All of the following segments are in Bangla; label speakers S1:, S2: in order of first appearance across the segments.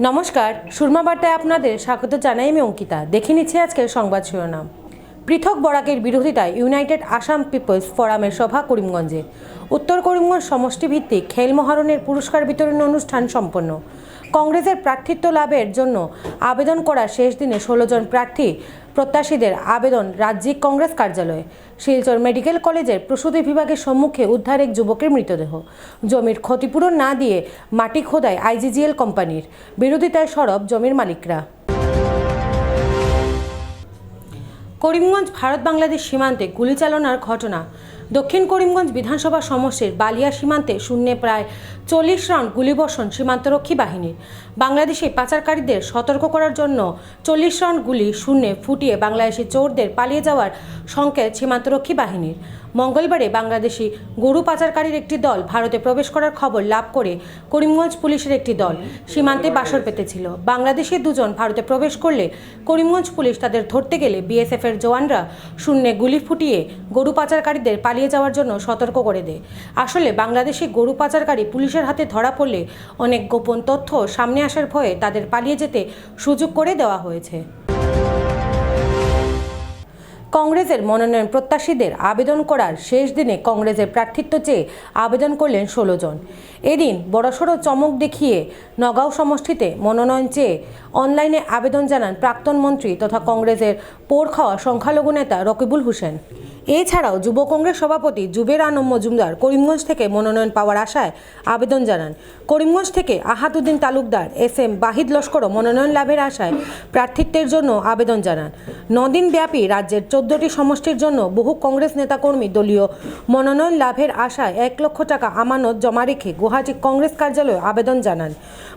S1: নমস্কার, সুরমা বার্তায় আপনাদের স্বাগত জানাই। আমি অঙ্কিতা। দেখে নিচ্ছি আজকের সংবাদ শিরোনাম। পৃথক বরাকের বিরোধিতায় ইউনাইটেড আসাম পিপলস ফোরামের সভা করিমগঞ্জে। উত্তর করিমগঞ্জ সমষ্টিভিত্তিক খেল মহারণের পুরস্কার বিতরণ অনুষ্ঠান সম্পন্ন। কংগ্রেসের প্রার্থিত্ব লাভের জন্য আবেদন করা শেষ দিনে 16 জন প্রার্থী প্রত্যাশীদের আবেদন রাজ্যিক কংগ্রেস কার্যালয়ে। শিলচর মেডিকেল কলেজের প্রসূতি বিভাগের সম্মুখে উদ্ধার এক যুবকের মৃতদেহ। জমির ক্ষতিপূরণ না দিয়ে মাটি খোদায় আইজিজিএল কোম্পানির। বিরোধিতায় সরব জমির মালিকরা। করিমগঞ্জ ভারত বাংলাদেশ সীমান্তে গুলি চালনার ঘটনা। দক্ষিণ করিমগঞ্জ বিধানসভা সমষ্টির বালিয়া সীমান্তে শূন্যে প্রায় 40 রাউন্ড গুলিবর্ষণ সীমান্তরক্ষী বাহিনীর। বাংলাদেশি পাচারকারীদের সতর্ক করার জন্য 40 রাউন্ড গুলি শূন্যে ফুটিয়ে বাংলাদেশি চোরদের পালিয়ে যাওয়ার সংকেত সীমান্তরক্ষী বাহিনীর। মঙ্গলবারে বাংলাদেশি গরু পাচারকারীর একটি দল ভারতে প্রবেশ করার খবর লাভ করে করিমগঞ্জ পুলিশের একটি দল সীমান্তে বাসর পেতেছিল। বাংলাদেশি দুজন ভারতে প্রবেশ করলে করিমগঞ্জ পুলিশ তাদের ধরতে গেলে বিএসএফের জওয়ানরা শূন্যে গুলি ফুটিয়ে গরু পাচারকারীদের পালিয়ে যাওয়ার জন্য সতর্ক করে দেয়। আসলে বাংলাদেশি গরু পাচারকারী পুলিশের হাতে ধরা পড়লে অনেক গোপন তথ্য সামনে আসার ভয়ে তাদের পালিয়ে যেতে সুযোগ করে দেওয়া হয়েছে। কংগ্রেসের মনোনয়ন প্রত্যাশীদের আবেদন করার শেষ দিনে কংগ্রেসের প্রার্থিত্ব চেয়ে আবেদন করলেন 16 জন। এদিন বড়সড় চমক দেখিয়ে নগাঁও সমষ্টিতে মনোনয়ন চেয়ে অনলাইনে আবেদন জানান প্রাক্তন মন্ত্রী তথা কংগ্রেসের পোড় খাওয়া সংখ্যালঘু নেতা রকিবুল হোসেন। এছাড়াও যুব কংগ্রেস সভাপতি জুবের আনম মজুমদার করিমগঞ্জ থেকে মনোনয়ন পাওয়ার আশায় আবেদন জানান। করিমগঞ্জ থেকে আহাদুদ্দিন তালুকদার, SM বাহিদ লস্করও মনোনয়ন লাভের আশায় প্রার্থিত্বের জন্য আবেদন জানান। 9 দিন ব্যাপী রাজ্যের 14টি সমষ্টির জন্য বহু কংগ্রেস নেতাকর্মী দলীয় মনোনয়ন লাভের আশায় 1 লক্ষ টাকা আমানত জমা রেখে গুয়াহাটি কংগ্রেস কার্যালয়ে আবেদন জানান।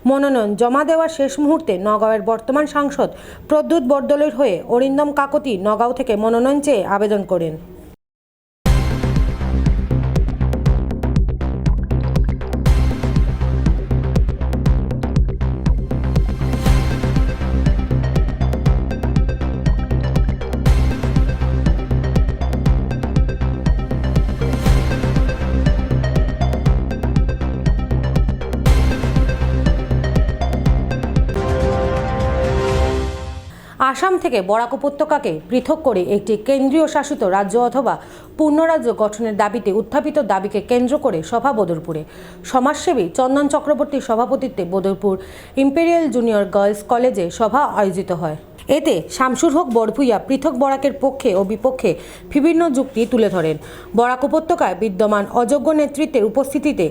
S1: মনোনয়ন জমা দেওয়ার শেষ মুহূর্তে নগাঁওয়ের বর্তমান সাংসদ প্রদ্যুৎ বরদলৈর হয়ে অরিন্দম কাকতি নগাঁও থেকে মনোনয়ন চেয়ে আবেদন করেন। আসাম থেকে বরাক উপত্যকাকে পৃথক করে একটি কেন্দ্রীয় শাসিত রাজ্য অথবা পূর্ণরাজ্য গঠনের দাবিতে উত্থাপিত দাবিকে কেন্দ্র করে সভা বদরপুরে। সমাজসেবী চন্দন চক্রবর্তীর সভাপতিত্বে বদরপুর ইম্পেরিয়াল জুনিয়র গার্লস কলেজে সভা আয়োজিত হয়। এতে শামসুর হক বড়ভূইয়া পৃথক বরাকের পক্ষে ও বিপক্ষে বিভিন্ন যুক্তি তুলে ধরেন। বরাক উপত্যকায় বিদ্যমান অযোগ্য নেতৃত্বের উপস্থিতিতে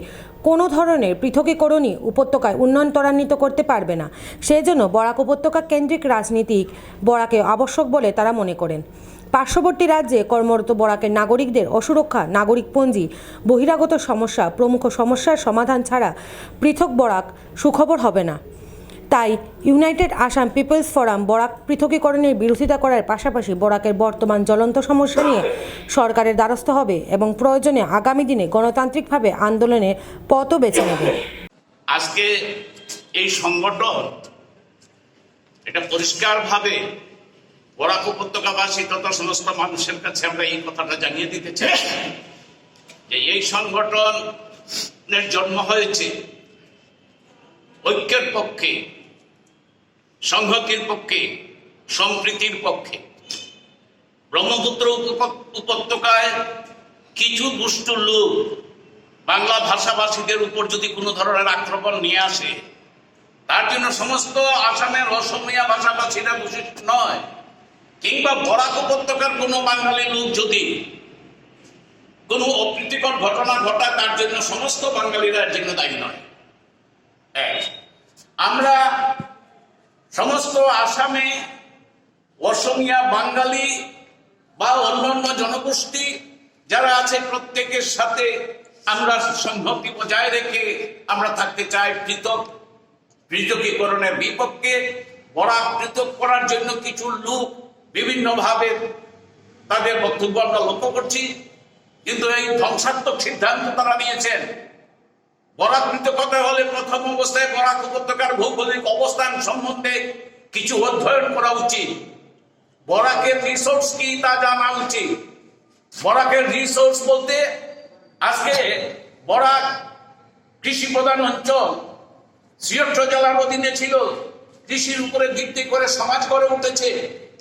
S1: কোনো ধরনের পৃথকীকরণই উপত্যকায় উন্নয়ন ত্বরান্বিত করতে পারবে না। সেজন্য বরাক উপত্যকা কেন্দ্রিক রাজনীতিক বরাকে আবশ্যক বলে তারা মনে করেন। পার্শ্ববর্তী রাজ্যে কর্মরত বরাকের নাগরিকদের অসুরক্ষা, নাগরিকপঞ্জি, বহিরাগত সমস্যা প্রমুখ সমস্যার সমাধান ছাড়া পৃথক বরাক সুখবর হবে না। তাই United Assam People's Forum Barak পৃথকীকরণের বিরোধিতা করার পাশাপাশি বরাকের বর্তমান জ্বলন্ত সমস্যা নিয়ে সরকারের দ্বারস্থ হবে এবং প্রয়োজনে আগামী দিনে গণতান্ত্রিকভাবে আন্দোলনের পথও বেছে নেবে।
S2: আজকে এই সংগঠন এটা পরিষ্কারভাবে বরাক উপত্যকাবাসী তথা সমস্ত মানুষের কাছে আমরা এই কথাটা জানিয়ে দিতে চাই যে এই সংগঠনের জন্ম হয়েছে ঐক্যের পক্ষে, সংহতির পক্ষে, সম্প্রীতির পক্ষে। ব্রহ্মপুত্র উপত্যকায় কিছু দুষ্ট লোক বাংলা ভাষাভাষীদের উপর যদি কোনো ধরনের আক্রমণ নিয়ে আসে, তার জন্য সমস্ত আসামের অসমীয়া ভাষাভাষীরা দোষী নয়, কিংবা বরাক উপত্যকার কোনো বাঙালি লোক যদি কোনো অপ্রীতিকর ঘটনা ঘটায়, তার জন্য সমস্ত বাঙালিরা এর জন্য দায়ী নয়। আমরা সমস্ত আসামে অসমীয়া, বাঙালি বা অন্যান্য জনগোষ্ঠী যারা আছে প্রত্যেকের সাথে আমরা সংহতি বজায় রেখে আমরা থাকতে চাই। পৃথকীকরণের বিপক্ষে বরাক পৃথক করার জন্য কিছু লোক বিভিন্নভাবে তাদের বক্তব্য আমরা লক্ষ্য করছি, কিন্তু এই ধ্বংসাত্মক সিদ্ধান্ত তারা নিয়েছেন। বরাক পৃথকতা হলে প্রথম অবস্থায় বরাক উপত্যকার ভৌগোলিক অবস্থান সম্বন্ধে কিছু অধ্যয়ন করা উচিত। বরাকের রিসোর্স কি তা জানা উচিত। বরাকের রিসোর্স বলতে আজকে বরাক কৃষি প্রধান অঞ্চল, 76 জেলার অধীনে ছিল, কৃষির উপরে ভিত্তি করে সমাজ গড়ে উঠেছে,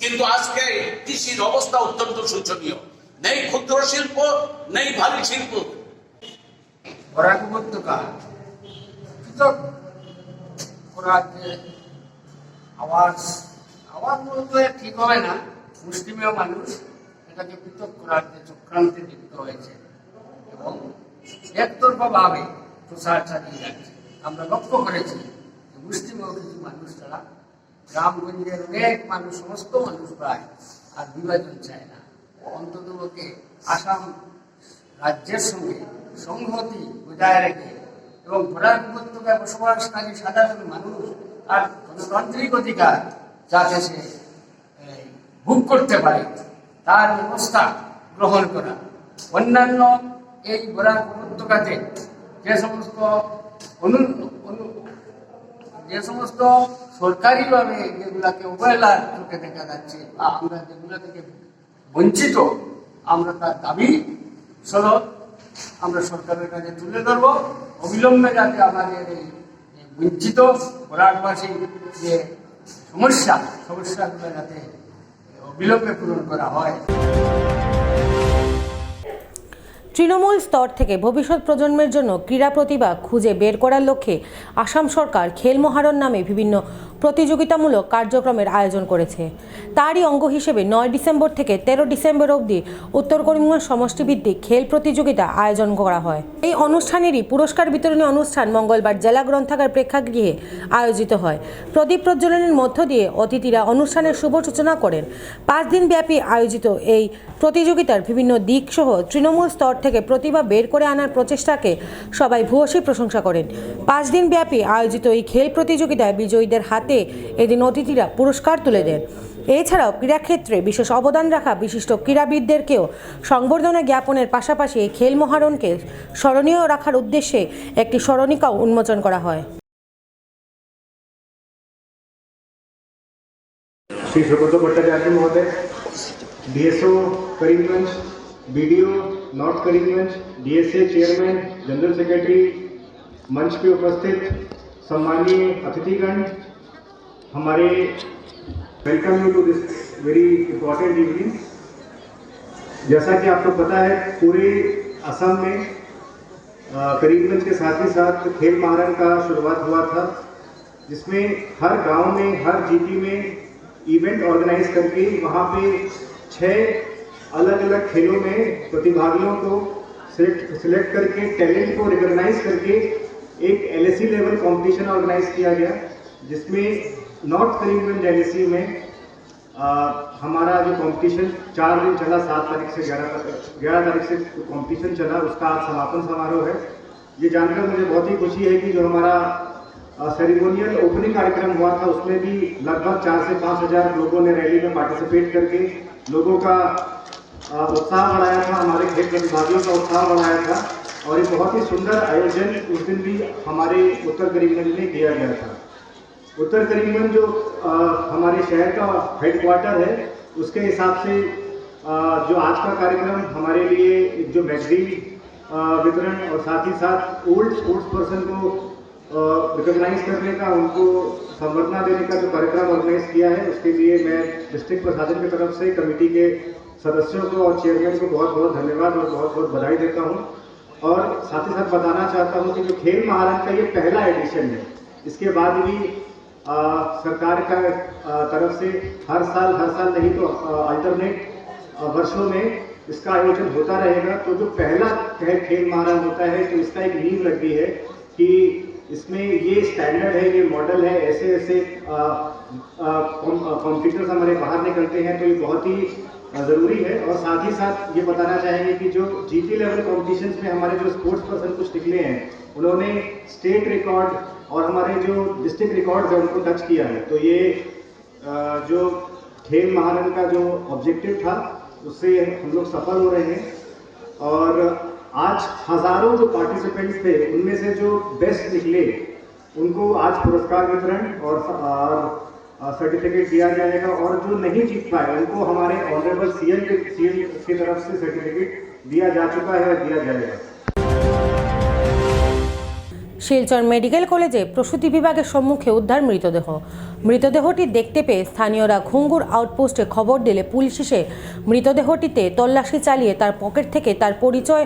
S2: কিন্তু আজকে কৃষির অবস্থা অত্যন্ত শোচনীয়। নেই ক্ষুদ্র শিল্প, নেই ভারী শিল্প।
S3: বরাক উপত্যকা পৃথক করার যে আওয়াজ বলতে ঠিক হবে না, মুসলিমীয় মানুষ এটাকে পৃথক করার যে চক্রান্তে লিপ্ত হয়েছে এবং একতরফাভাবে প্রচার চালিয়ে যাচ্ছে। আমরা লক্ষ্য করেছি যে মুসলিমীয় কিছু মানুষ তারা গ্রামগঞ্জের অনেক মানুষ, সমস্ত মানুষ প্রায় আর বিভাজন চায় না, অন্ততপক্ষে আসাম রাজ্যের সঙ্গে সংহতি বজায় রেখে এবং বরাক উপত্যকায় বসবাসকারী সাধারণ মানুষ আর গণতান্ত্রিক অধিকার যাতে সে ভোগ করতে পারে তার ব্যবস্থা গ্রহণ করা। অন্যান্য এই বরাক উপত্যকাতে যে সমস্ত সরকারিভাবে যেগুলাকে অবহেলার চোখে দেখা যাচ্ছে বা আমরা যেগুলা থেকে বঞ্চিত, আমরা তার দাবি সনদ আমরা সরকারের কাছে তুলে ধরব। অবিলম্বে যাতে আমাদের এই বঞ্চিত বরাকবাসীর যে সমস্যাগুলো যাতে অবিলম্বে পূরণ করা হয়।
S1: তৃণমূল স্তর থেকে ভবিষ্যৎ প্রজন্মের জন্য ক্রীড়া প্রতিভা খুঁজে বের করার লক্ষ্যে আসাম সরকার খেল মহারণ নামে বিভিন্ন প্রতিযোগিতামূলক কার্যক্রমের আয়োজন করেছে। তারই অঙ্গ হিসেবে 9 ডিসেম্বর থেকে 13 ডিসেম্বর অবধি উত্তর করিমগঞ্জ সমষ্টিভিত্তিক খেল প্রতিযোগিতা আয়োজন করা হয়। এই অনুষ্ঠানেরই পুরস্কার বিতরণী অনুষ্ঠান মঙ্গলবার জেলা গ্রন্থাগার প্রেক্ষাগৃহে আয়োজিত হয়। প্রদীপ প্রজ্বলনের মধ্য দিয়ে অতিথিরা অনুষ্ঠানের শুভ সূচনা করেন। 5 দিন ব্যাপী আয়োজিত এই প্রতিযোগিতার বিভিন্ন দিক সহ তৃণমূল স্তর থেকে প্রতিভা বের করে আনার প্রচেষ্টাকে সবাই ভূয়সী প্রশংসা করেন। 5 দিন ব্যাপী আয়োজিত এই খেল প্রতিযোগিতায় বিজয়ীদের হাতে এদিন অতিথিরা পুরস্কার তুলে দেন। এছাড়াও ক্রীড়াক্ষেত্রে বিশেষ অবদান রাখা বিশিষ্ট ক্রীড়াবিদদেরকেও সংবর্ধনা জ্ঞাপনের পাশাপাশি এই খেল মহারণকে স্মরণীয় রাখার উদ্দেশ্যে একটি স্মরণিকাও উন্মোচন করা হয়।
S4: श्री सुब्रत भट्टाचार्य महोदय, DSO Karimganj, BDO north Karimganj, DSA chairman, general secretary, मंच पे उपस्थित सम्मानीय अतिथिगण, हमारे welcome you to this very important evening. जैसा कि आपको पता है, पूरे असम में करीमगंज के साथ ही साथ खेल महारण का शुरुआत हुआ था, जिसमें हर गांव में, हर जीपी में इवेंट ऑर्गेनाइज करके वहाँ पे 6 अलग अलग खेलों में प्रतिभागियों को सिलेक्ट करके टैलेंट को रिकॉग्नाइज करके एक एलएसी लेवल कंपटीशन ऑर्गेनाइज किया गया, जिसमें नॉर्थ करीमगंज एलएसी में हमारा जो कंपटीशन 4 दिन चला, 7 तारीख से 11 तारीख से कंपटीशन चला, उसका आज समापन समारोह है। ये जानकर मुझे बहुत ही खुशी है कि जो हमारा सेरेमोनियल ओपनिंग कार्यक्रम हुआ था, उसमें भी लगभग 4 से 5 हज़ार लोगों ने रैली में पार्टिसिपेट करके लोगों का उत्साह बढ़ाया था, हमारे खेल प्रतिभागियों का उत्साह बढ़ाया था। और एक बहुत ही सुंदर आयोजन उस दिन भी हमारे उत्तर करीमगंज में किया गया था। उत्तर करीमगंज जो हमारे शहर का हेडक्वार्टर है, उसके हिसाब से जो आज का कार्यक्रम हमारे लिए जो मैगजीन वितरण और साथ ही साथ ओल्ड स्पोर्ट्स पर्सन को रिकॉग्नाइज करने का, उनको संवर्धना देने का जो कार्यक्रम ऑर्गेनाइज किया है, उसके लिए मैं डिस्ट्रिक्ट प्रशासन की तरफ से कमेटी के सदस्यों को और चेयरमैन को बहुत बहुत धन्यवाद और बहुत बहुत बधाई देता हूं। और साथ ही साथ बताना चाहता हूं कि जो खेल महारण का ये पहला एडिशन है। इसके बाद भी सरकार का तरफ से हर साल नहीं तो अल्टरनेट वर्षों में इसका आयोजन होता रहेगा। तो जो पहला खेल महारण होता है, तो इसका एक नींव लग गई है कि इसमें ये स्टैंडर्ड है, ये मॉडल है, ऐसे कॉम्पिटिटर्स हमारे बाहर निकलते हैं, तो ये बहुत ही ज़रूरी है। और साथ ही साथ ये बताना चाहेंगे कि जो जीपी लेवल कॉम्पिटिशन्स में हमारे जो स्पोर्ट्स पर्सन कुछ निकले हैं, उन्होंने स्टेट रिकॉर्ड और हमारे जो डिस्ट्रिक्ट रिकॉर्ड है उनको टच किया है। तो ये जो खेल महारण का जो ऑब्जेक्टिव था, उससे हम लोग सफल हो रहे हैं। और आज हजारों जो पार्टिसिपेंट्स थे, उनमें से जो बेस्ट निकले, उनको आज पुरस्कार वितरण और सर्टिफिकेट दिया जाएगा। और जो नहीं जीत पाए, उनको हमारे ऑनरेबल सीएम की तरफ से सर्टिफिकेट दिया जा चुका है और दिया जाएगा।
S1: শিলচর মেডিকেল কলেজে প্রসূতি বিভাগের সম্মুখে উদ্ধার মৃতদেহটি দেখতে পেয়ে স্থানীয়রা ঘুঙ্গুর আউটপোস্টে খবর দিলে পুলিশ এসে মৃতদেহটিতে তল্লাশি চালিয়ে তার পকেট থেকে তার পরিচয়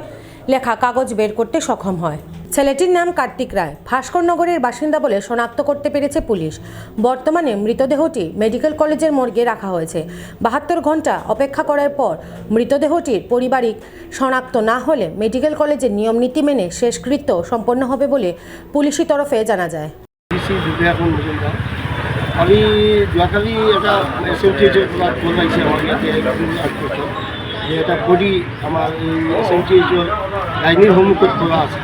S1: লেখা কাগজ বের করতে সক্ষম হয়। ছেলেটির নাম কার্তিক রায়, ভাস্করনগরের বাসিন্দা বলে শনাক্ত করতে পেরেছে পুলিশ। বর্তমানে মৃতদেহটি মেডিকেল কলেজের মর্গে রাখা হয়েছে। 72 ঘন্টা অপেক্ষা করার পর মৃতদেহটির পারিবারিক শনাক্ত না হলে মেডিকেল কলেজের নিয়ম নীতি মেনে শেষকৃত্য সম্পন্ন হবে বলে পুলিশি তরফে জানা যায়।
S5: আমি যোৱাকালি এটা এছএমচিএইচৰ পৰা ফোন আহিছে আমাৰ ইয়াতে যে এটা বডি আমাৰ এই এছএমচিএইচৰ গাইনীৰ সন্মুখত খোলা আছে।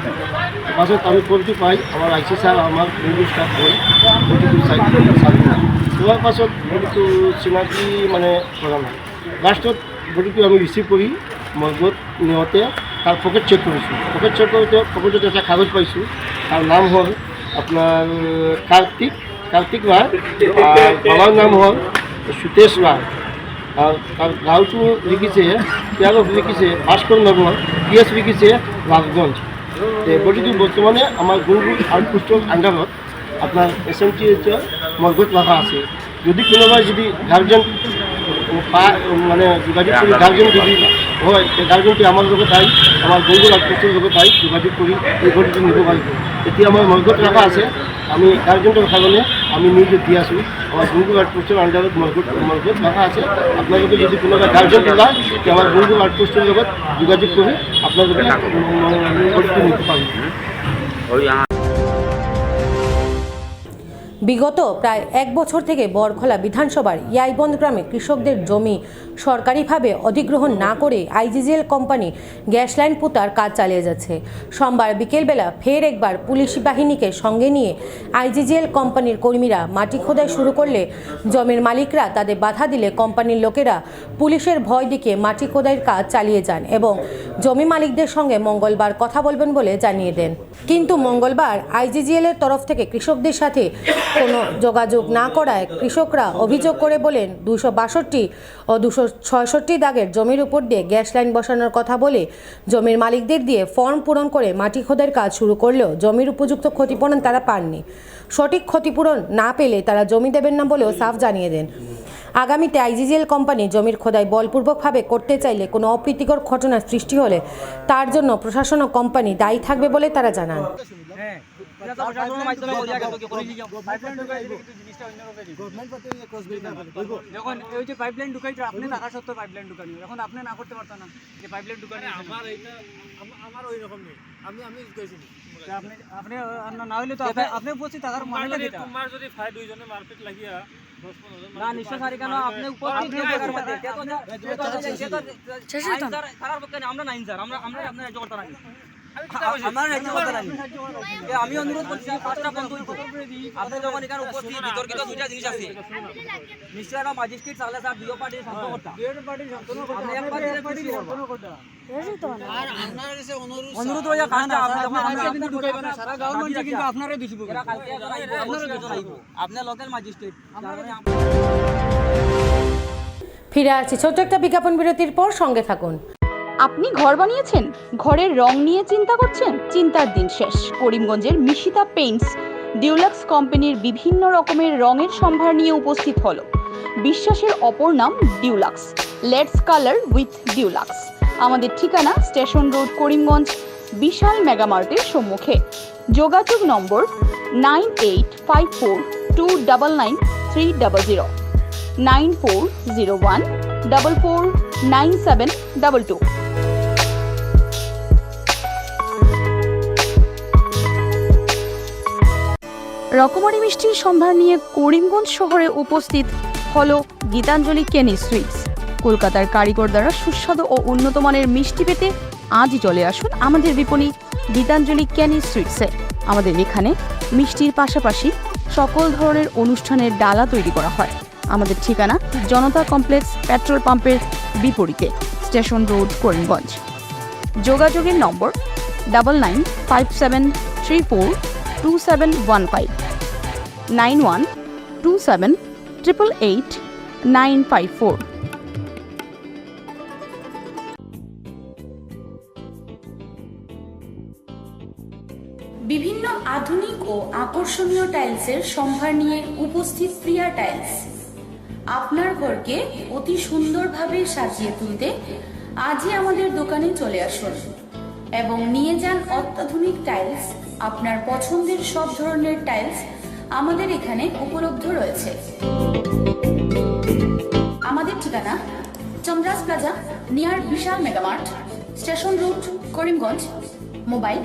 S5: পাছত আমি ফোনটো পাই আমাৰ আই চি ছাৰ আমাৰ বডি ষ্টাফ হৈ বডিটো চোৱাৰ পাছত বডিটো চিনাকি মানে কৰা নাই। লাষ্টত বডিটো আমি ৰিচিভ কৰি মৰ্গত নিওঁতে তাৰ পকেট চেক কৰিছোঁ। পকেট চেক কৰোঁতে পকেটত এটা কাগজ পাইছোঁ। তাৰ নাম হ'ল আপোনাৰ কাৰ্তিক রায়, আর বাবার নাম হল সুতেশ রায়। আর তার গাঁওটো লিখিছে তেওঁলোক লিখিছে ভাস্করনগর, পিএস লিখিছে লালগঞ্জ। বডিটো বর্তমানে আমার গুঙ্গুর আউটপোস্টর আন্ডারত আপনার এছএমচিএইচৰ মর্গত রাখা আছে। যদি কোনোবাই যদি গার্জেন মানে যোগাযোগ করে গার্জেন যদি হয়, গার্জেনটি আমার লগত আই আমার গুঙ্গুর আউটপোস্টর লগত আই যোগাযোগ করে এই বডিটো নিব পাৰিব। এতিয়া আমার মর্গত রাখা আছে। আমি গার্জেন্টের কারণে আমি নিজে দিয়ে আসি। আমার গুঙ্গুর আউটপোস্টের আন্ডারত মর্গত রাখা আছে। আপনাদের যদি কোনো গার্জেন ওলায় আমার গুঙ্গুর আউটপোস্টের লগত যোগাযোগ করে আপনাদের বডিটো নিতে পারবেন।
S1: বিগত প্রায় 1 বছর থেকে বরখলা বিধানসভার ইয়াইবন্দ গ্রামে কৃষকদের জমি সরকারিভাবে অধিগ্রহণ না করে আইজিজিএল কোম্পানি গ্যাস লাইন পোতার কাজ চালিয়ে যাচ্ছে। সোমবার বিকেলবেলা ফের একবার পুলিশ বাহিনীকে সঙ্গে নিয়ে আইজিজিএল কোম্পানির কর্মীরা মাটি খোদাই শুরু করলে জমির মালিকরা তাদের বাধা দিলে কোম্পানির লোকেরা পুলিশের ভয় দেখিয়ে মাটি খোদাইয়ের কাজ চালিয়ে যান এবং জমি মালিকদের সঙ্গে মঙ্গলবার কথা বলবেন বলে জানিয়ে দেন। কিন্তু মঙ্গলবার আইজিজিএল এর তরফ থেকে কৃষকদের সাথে কোনো যোগাযোগ না করায় কৃষকরা অভিযোগ করে বলেন 262 ও 266 দাগের জমির উপর দিয়ে গ্যাস লাইন বসানোর কথা বলে জমির মালিকদের দিয়ে ফর্ম পূরণ করে মাটি খোদাইয়ের কাজ শুরু করলেও জমির উপযুক্ত ক্ষতিপূরণ তারা পাননি। সঠিক ক্ষতিপূরণ না পেলে তারা জমি দেবেন না বলেও সাফ জানিয়ে দেন। আগামীতে আইজিজিএল কোম্পানি জমির খোদাই বলপূর্বকভাবে করতে চাইলে কোনো অপ্রীতিকর ঘটনার সৃষ্টি হলে তার জন্য প্রশাসন ও কোম্পানি দায়ী থাকবে বলে তারা জানান।
S6: যখন এই যে পাইপলাইন ঢুকাইছে আপনি টাকা সত্ত্বেও পাইপলাইন ঢুকানি, এখন আপনি না করতে পারতেন না যে পাইপলাইন ঢুকানি। আমার ওই রকম নেই, আমি ঢুকাইছি আপনি না হইলে তো আপনি উপস্থিত থাকার মানেটা কি? তোমার যদি ফাই দুইজনে মারপিট লাগিয়া 10-15 না নিশ্চয় সারি কেন আপনি উপস্থিত থাকার মধ্যে তারার পক্ষে আমরা নাই স্যার, আমরা আপনি রাজ্য করতে নাই, আমার রাজ্য করতে নাই। আমি অনুরোধ করছি 5টা বন্ধু আপনি যখন এখানে উপস্থিত বিতর্কিত দুইটা জিনিস আছে নিশ্চয় না ম্যাজিস্ট্রেট সালে স্যার দুই পার্টির শান্তকর্তা আপনি এক পার্টির অনুরোধ হয়ে কাজটা আপনি যখন আমরা কিন্তু ঢুকাইবেন না, সারা গাঁও মানুষ কিন্তু আপনারে দিছিব, এরা কালকে আপনি লোকাল ম্যাজিস্ট্রেট।
S1: ফিরে আসছি ছোট্ট একটা বিজ্ঞাপন বিরতির পর, সঙ্গে থাকুন।
S7: আপনি ঘর বানিয়েছেন, ঘরের রং নিয়ে চিন্তা করছেন? চিন্তার দিন শেষ। করিমগঞ্জের মিশিতা পেইন্টস ডিউলাক্স কোম্পানির বিভিন্ন রকমের রঙের সম্ভার নিয়ে উপস্থিত হলো। বিশ্বাসের অপর নাম deluxe. Let's colour with deluxe. আমাদের ঠিকানা স্টেশন রোড, করিমগঞ্জ, বিশাল মেগামার্টের সম্মুখে। যোগাযোগ নম্বর 9854299300, 9401449722। রকমারি মিষ্টির সম্ভার নিয়ে করিমগঞ্জ শহরে উপস্থিত হলো গীতাঞ্জলি কেনি সুইটস। কলকাতার কারিগর দ্বারা সুস্বাদু ও উন্নত মানের মিষ্টি পেতে আজই চলে আসুন আমাদের বিপণী গীতাঞ্জলি কেনি সুইটসে। আমাদের এখানে মিষ্টির পাশাপাশি সকল ধরনের অনুষ্ঠানের ডালা তৈরি করা হয়। আমাদের ঠিকানা জনতা কমপ্লেক্স, পেট্রোল পাম্পের বিপরীতে, স্টেশন রোড, করিমগঞ্জ। যোগাযোগের নম্বর 9957342715, 9127888954।
S8: বিভিন্ন
S7: ও আকর্ষণীয় টাইলসের সম্ভার নিয়ে উপস্থিত প্রিয়া টাইলস। আপনার ঘরকে অতি সুন্দরভাবে সাজিয়ে তুলতে আজই আমাদের দোকানে চলে আসুন এবং নিয়ে যান অত্যাধুনিক টাইলস। আপনার পছন্দের সব ধরনের টাইলস আমাদের এখানে উপলব্ধ রয়েছে। আমাদের ঠিকানা Chandras plaza near Vishal megamart, station road, Karimganj. Mobile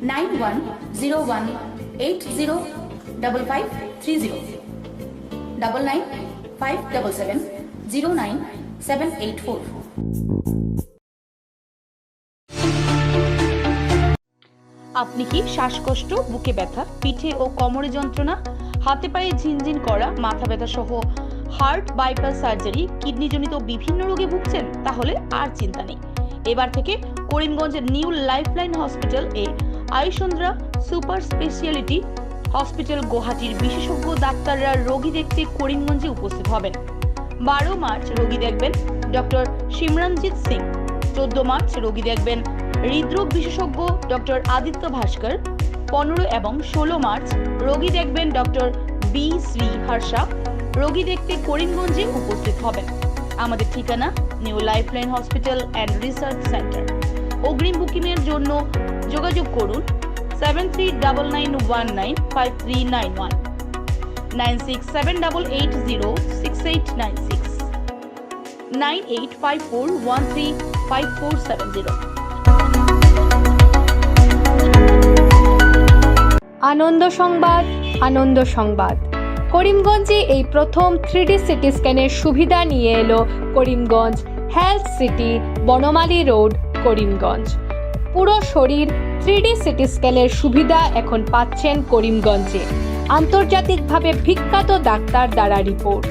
S7: 9101805530 9957709784।
S8: আপনি কি শ্বাসকষ্ট, বুকে ব্যথা, পিঠে ও কোমরে যন্ত্রণা, হাতে পায়ে ঝিনঝিন করা, মাথা ব্যথা সহ হার্ট, বাইপাস সার্জারি, কিডনিজনিত বিভিন্ন রোগে ভুগছেন? তাহলে আর চিন্তা নেই। এবার থেকে করিমগঞ্জের নিউ লাইফলাইন হসপিটাল এ আয়ুষন্দ্রা সুপার স্পেশালিটি হসপিটাল গুয়াহাটির বিশেষজ্ঞ ডাক্তাররা রোগী দেখতে করিমগঞ্জে উপস্থিত হবেন। 12 মার্চ রোগী দেখবেন ডক্টর সিমরনজিৎ সিং। 14 মার্চ রোগী দেখবেন হৃদরোগ বিশেষজ্ঞ ডক্টর আদিত্য ভাস্কর। 15 এবং 16 মার্চ রোগী দেখবেন ডক্টর বি শ্রী হর্ষা। রোগী দেখতে করিমগঞ্জে উপস্থিত হবেন। আমাদের ঠিকানা new lifeline hospital and research centre. অগ্রিম বুকিংয়ের জন্য যোগাযোগ করুন 7399195391, 9678806896, 9854135470।
S9: আনন্দ সংবাদ, আনন্দ সংবাদ। করিমগঞ্জে এই প্রথম 3D সিটি স্ক্যানের সুবিধা নিয়ে এলো Karimganj health city, Banamali road, Karimganj. পুরো শরীর 3D সিটি স্ক্যানের সুবিধা এখন পাচ্ছেন করিমগঞ্জে। আন্তর্জাতিকভাবে বিখ্যাত ডাক্তার দ্বারা রিপোর্ট।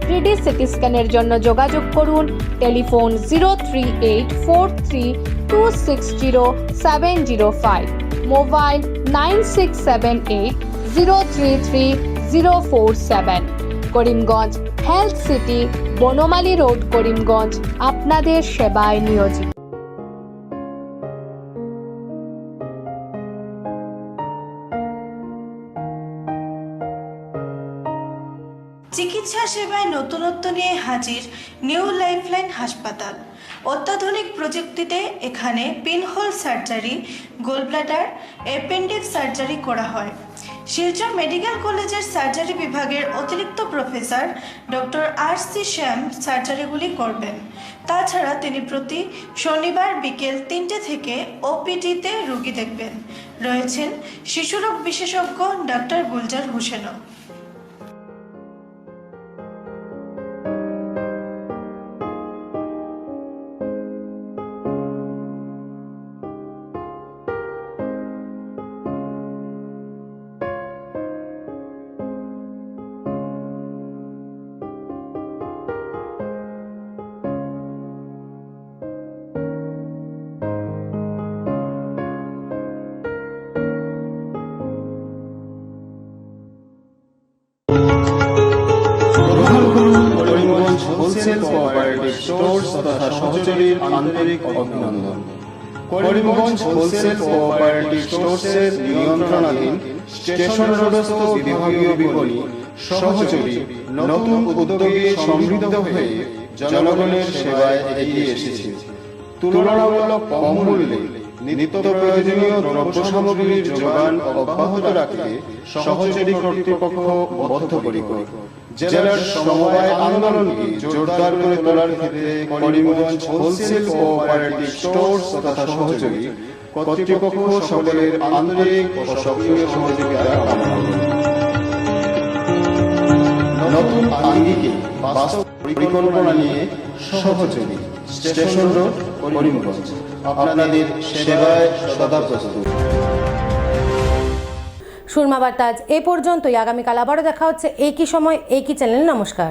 S9: 3D সিটি স্ক্যানের জন্য যোগাযোগ করুন telephone 038432600705, mobile 9678033047। Karimganj health city, Banamali road, Karimganj আপনাদের সেবায় নিয়োজিত।
S10: চিকিৎসা সেবায় নতুনত্ব নিয়ে হাজির নিউ লাইফলাইন হাসপাতাল। অত্যাধুনিক প্রযুক্তিতে এখানে pinhole surgery, gallbladder, appendix surgery করা হয়। শিলচর মেডিকেল কলেজের সার্জারি বিভাগের অতিরিক্ত প্রফেসর ডক্টর RC শ্যাম সার্জারিগুলি করবেন। তাছাড়া তিনি প্রতি শনিবার বিকেল 3টে থেকে OPD-তে রোগী দেখবেন। রয়েছেন শিশুরোগ বিশেষজ্ঞ ডক্টর গুলজার হোসেনও।
S11: হোলসেল কোঅপারেটিভ স্টোর্স তথা সহযোগীর আন্তরিক অভিনন্দন। করিমগঞ্জ হোলসেল কোঅপারেটিভ স্টোর্সের নিয়ন্ত্রণাধীন স্টেশন রোডস্থ বিভাগীয় বিপণী সহযোগী নতুন উদ্যোগে সমৃদ্ধ হয়ে জনগণের সেবায় এগিয়ে এসেছে। তুলনামূলক কম মূল্যে নিত্য প্রয়োজনীয় দ্রব্য সামগ্রীর যোগান অব্যাহত রাখতে সহযোগী কর্তৃপক্ষ বদ্ধপরিকর। জেলার সমবায় আন্দোলনকে জোরদার করে তোলার ক্ষেত্রে করিমগঞ্জ হোলসেল কোঅপারেটিভ স্টোর্স তথা সহযোগী কর্তৃপক্ষ সকলের আন্তরিক ও সক্রিয় সহযোগিতা কামনা করে। নতুন আঙ্গিকে বাস্তব পরিকল্পনা নিয়ে সহযোগী স্টেশন রোড, করিমগঞ্জ আপনাদের সেবায় সদা প্রস্তুত।
S1: সুরমা বার্তা আজ এ পর্যন্তই। আগামীকাল আবারও দেখা হচ্ছে একই সময় একই চ্যানেলে। নমস্কার।